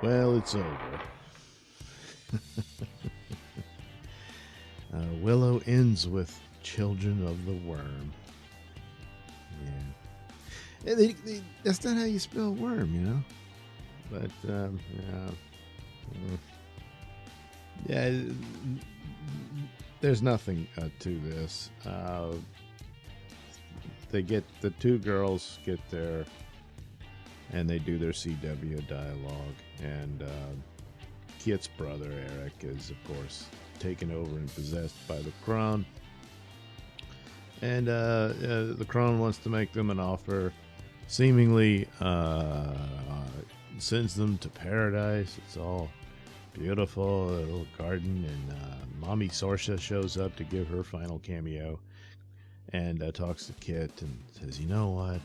Well, it's over. Willow ends with Children of the Wyrm. Yeah. That's not how you spell worm, you know? But, yeah, there's nothing to this. The two girls get there, and they do their CW dialogue, and Kit's brother Eric is, of course, taken over and possessed by the crone, and the crone wants to make them an offer, seemingly sends them to paradise. It's all beautiful, a little garden, and Mommy Sorsha shows up to give her final cameo, and talks to Kit and says, "You know what?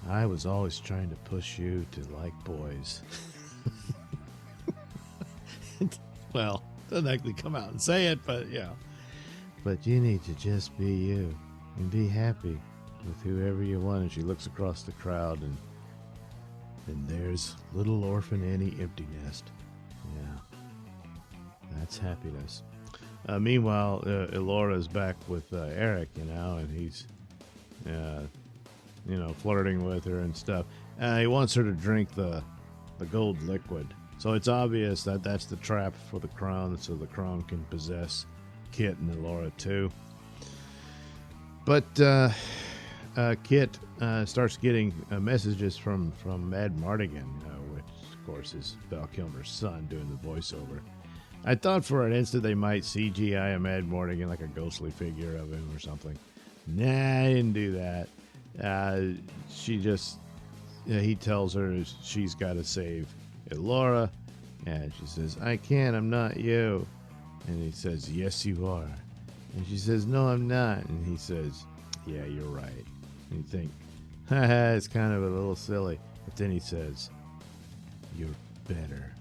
I was always trying to push you to like boys." Well, doesn't actually come out and say it, but yeah. But you need to just be you and be happy with whoever you want. And she looks across the crowd, and there's little orphan Annie Empty Nest. Yeah, that's happiness. Meanwhile, Elora's back with Eric, and he's, flirting with her and stuff. He wants her to drink the gold liquid. So it's obvious that that's the trap for the crone, so the crone can possess Kit and Elora too. But Kit starts getting messages from Mad Mardigan, which of course is Val Kilmer's son doing the voiceover. I thought for an instant they might CGI a Mad Mardigan, like a ghostly figure of him or something. Nah, I didn't do that. He tells her she's got to save Elora, and she says, "I can't, I'm not you." And he says, "Yes, you are." And she says, "No, I'm not." And he says, "Yeah, you're right." And you think, haha, it's kind of a little silly. But then he says, "You're better."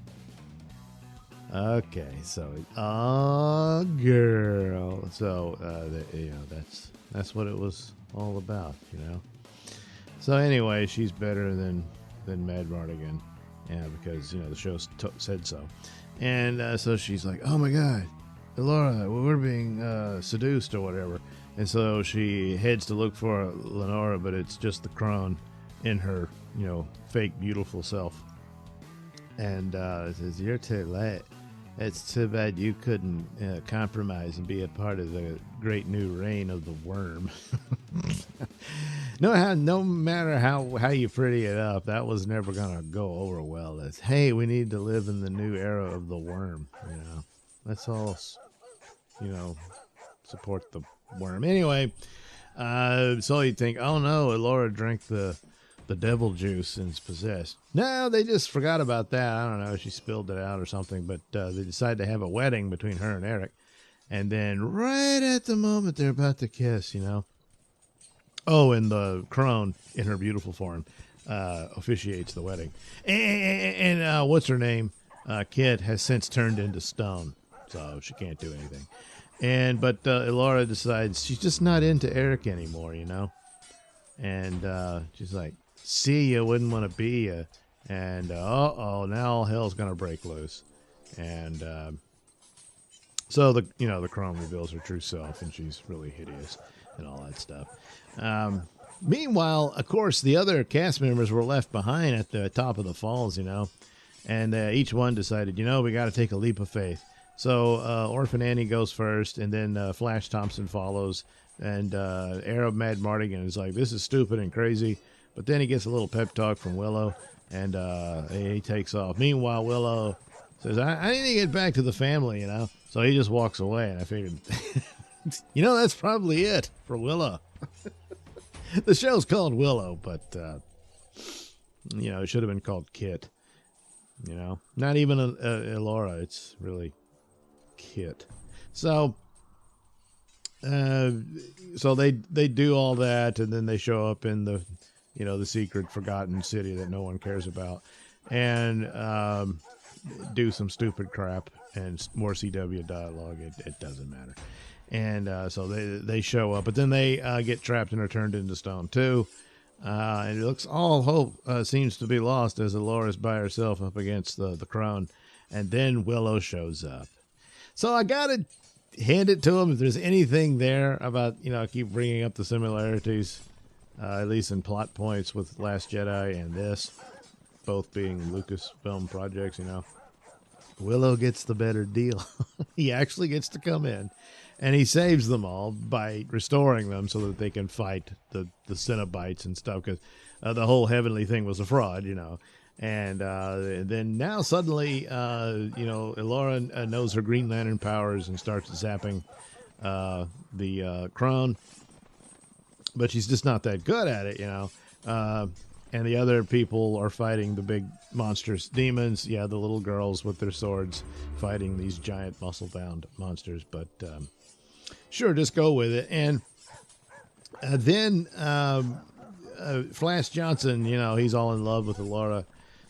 Okay, so, oh, girl. So, that's what it was all about, So anyway, she's better than Mad Mardigan. Yeah, because, the show said so. And so she's like, "Oh my God, Elora, we're being seduced or whatever." And so she heads to look for Lenora, but it's just the crone in her, fake beautiful self. And says, "You're too late. It's too bad you couldn't compromise and be a part of the great new reign of the Wyrm." No matter how you pretty it up, that was never gonna go over well. As, hey, we need to live in the new era of the Wyrm. Let's all, support the Wyrm. Anyway, so you'd think, oh no, Elora drank the devil juice and is possessed. No, they just forgot about that. I don't know, she spilled it out or something, but they decided to have a wedding between her and Eric. And then right at the moment they're about to kiss, Oh, and the crone in her beautiful form officiates the wedding. And what's her name? Kit has since turned into stone, so she can't do anything. But Elora decides she's just not into Eric anymore, And she's like, "See ya, wouldn't want to be ya." And now all hell's gonna break loose. And so the crone reveals her true self, and she's really hideous and all that stuff. Meanwhile, of course, the other cast members were left behind at the top of the falls, and each one decided, we got to take a leap of faith. So Orphan Annie goes first, and then Flash Thompson follows, and Arab Mad Mardigan is like, "This is stupid and crazy," but then he gets a little pep talk from Willow, and he takes off. Meanwhile, Willow says, I need to get back to the family, so he just walks away, and I figured, that's probably it for Willow. The show's called Willow, but, it should have been called Kit. Not even Elora. It's really Kit. So they do all that, and then they show up in the, the secret forgotten city that no one cares about, and do some stupid crap and more CW dialogue. It doesn't matter. And so they show up, but then they get trapped and are turned into stone too. And it looks all hope seems to be lost as Alora's by herself up against the crone. And then Willow shows up. So I got to hand it to him if there's anything there about, I keep bringing up the similarities, at least in plot points with Last Jedi and this, both being Lucasfilm projects, Willow gets the better deal. He actually gets to come in, and he saves them all by restoring them so that they can fight the Cenobites and stuff, because the whole heavenly thing was a fraud, And then now suddenly, Elora knows her Green Lantern powers and starts zapping the crone. But she's just not that good at it, And the other people are fighting the big monstrous demons. Yeah, the little girls with their swords fighting these giant muscle-bound monsters. But sure, just go with it. And then Flash Johnson, he's all in love with Elora.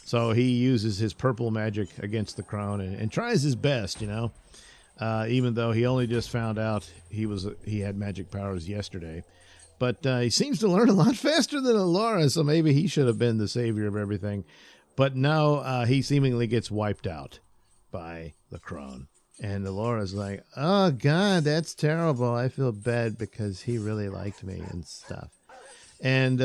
So he uses his purple magic against the crone and tries his best, even though he only just found out he had magic powers yesterday. But he seems to learn a lot faster than Elora, so maybe he should have been the savior of everything. But no, he seemingly gets wiped out by the crone. And Elora's like, oh, God, that's terrible. I feel bad because he really liked me and stuff. And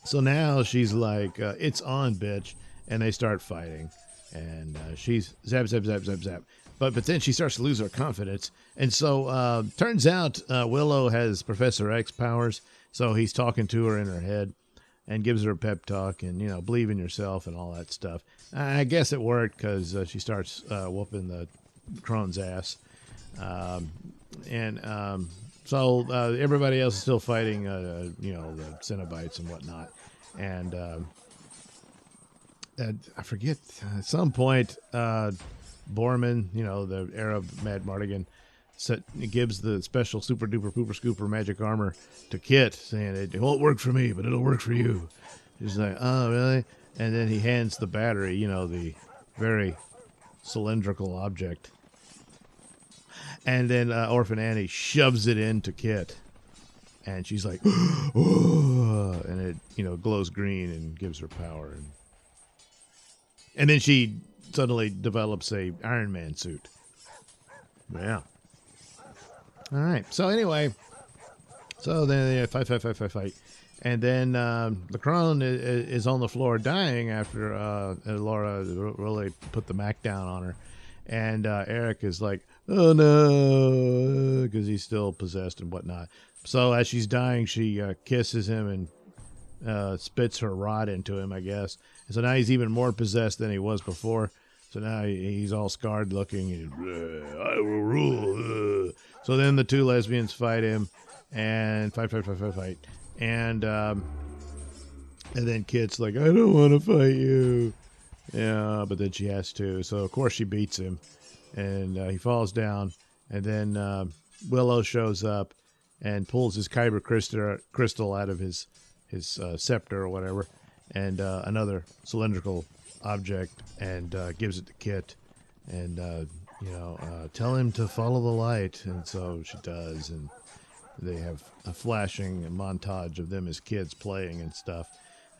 so now she's like, it's on, bitch. And they start fighting. And she's zap, zap, zap, zap, zap. But then she starts to lose her confidence. And so turns out Willow has Professor X powers. So he's talking to her in her head and gives her a pep talk and, believe in yourself and all that stuff. I guess it worked because she starts whooping the crone's ass. So everybody else is still fighting, the Cenobites and whatnot. And I forget, at some point, Borman, the Arab Mad Mardigan, gives the special super duper pooper scooper magic armor to Kit, saying it won't work for me, but it'll work for you. She's like, oh, really? And then he hands the battery, the very cylindrical object. And then Orphan Annie shoves it into Kit. And she's like, oh, and it, glows green and gives her power. And then she suddenly develops a Iron Man suit. Yeah. All right. So anyway, then they fight. And then the crone is on the floor dying after Laura really put the Mac down on her. And Eric is like, oh no, because he's still possessed and whatnot. So as she's dying, she kisses him and spits her rod into him, I guess. And so now he's even more possessed than he was before. So now he's all scarred looking. I will rule. So then the two lesbians fight him and fight. And then Kit's like, I don't want to fight you. Yeah, but then she has to. So, of course, she beats him. And he falls down. And then Willow shows up and pulls his kyber crystal out of his scepter or whatever. And another cylindrical object, and gives it to Kit, and tell him to follow the light. And so she does, and they have a flashing montage of them as kids playing and stuff.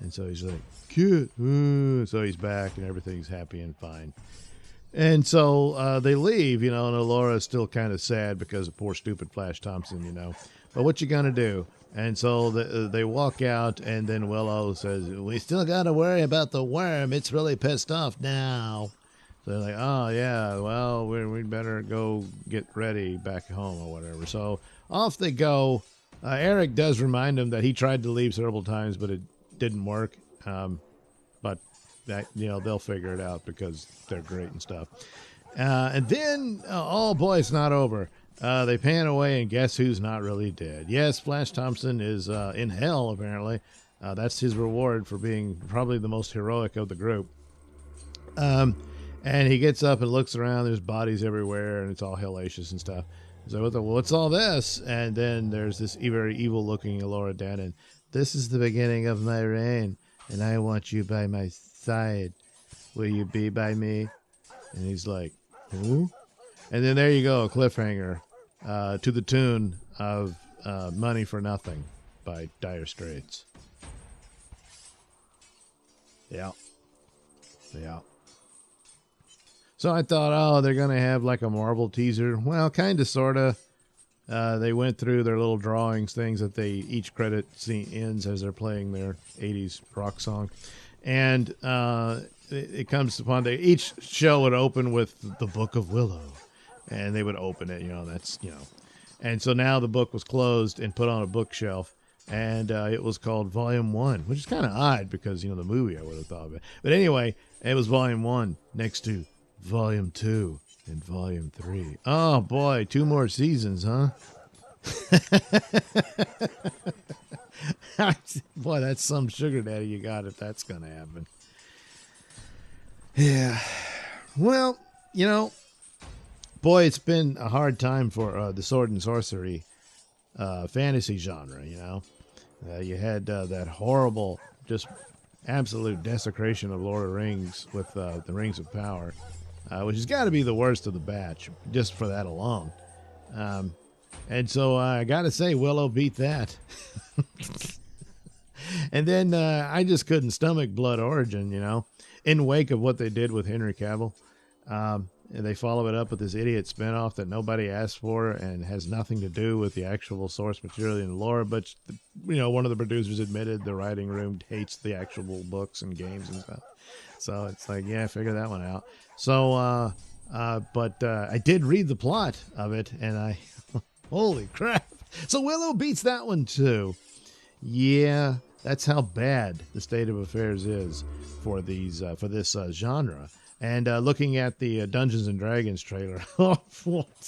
And so he's like, Kit, so he's back and everything's happy and fine. And so they leave, and Alora's still kind of sad because of poor stupid Flash Thompson, but what you gonna do? And so they walk out, and then Willow says, we still got to worry about the Wyrm. It's really pissed off now. So they're like, oh, yeah, well, we'd better go get ready back home or whatever. So off they go. Eric does remind them that he tried to leave several times, but it didn't work. But that they'll figure it out because they're great and stuff. And then, oh, boy, it's not over. They pan away, and guess who's not really dead? Yes, Flash Thompson is in hell, apparently. That's his reward for being probably the most heroic of the group. And he gets up and looks around. There's bodies everywhere, and it's all hellacious and stuff. So, what's all this? And then there's this very evil-looking Elora Danan. This is the beginning of my reign, and I want you by my side. Will you be by me? And he's like, who? And then there you go, a cliffhanger to the tune of Money for Nothing by Dire Straits. Yeah. Yeah. So I thought, oh, they're going to have like a Marvel teaser. Well, kind of, sort of. They went through their little drawings, things that they, each credit scene ends as they're playing their 80s rock song. And it comes upon, each show would open with the Book of Willow. And they would open it, that's, And so now the book was closed and put on a bookshelf. And it was called Volume 1, which is kind of odd because, the movie I would have thought of it. But anyway, it was Volume 1 next to Volume 2 and Volume 3. Oh, boy, 2 more seasons, huh? Boy, that's some sugar daddy you got if that's going to happen. Yeah. Well, boy, it's been a hard time for the sword and sorcery fantasy genre, you had that horrible, just absolute desecration of Lord of the Rings with the Rings of Power, which has got to be the worst of the batch, just for that alone. And so I got to say, Willow beat that. And then I just couldn't stomach Blood Origin, in wake of what they did with Henry Cavill. And they follow it up with this idiot spinoff that nobody asked for and has nothing to do with the actual source material and lore. But, one of the producers admitted the writing room hates the actual books and games and stuff. So it's like, yeah, figure that one out. So, but I did read the plot of it, and holy crap. So Willow beats that one too. Yeah, that's how bad the state of affairs is for this genre. And looking at the Dungeons and Dragons trailer,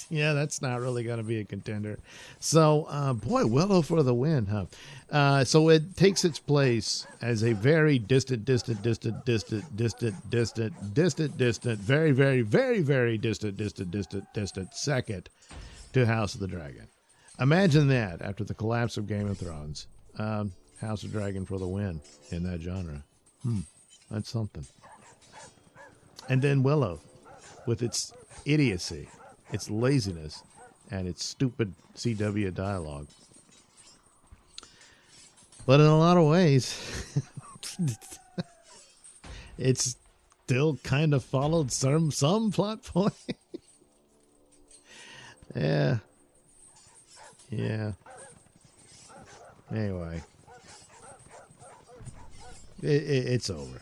yeah, that's not really going to be a contender. So, boy, Willow for the win, huh? So it takes its place as a very distant, very, very, very, very distant second to House of the Dragon. Imagine that after the collapse of Game of Thrones. House of Dragon for the win in that genre. That's something. And then Willow, with its idiocy, its laziness, and its stupid CW dialogue. But in a lot of ways, it's still kind of followed some plot point. Yeah. Anyway, it's over.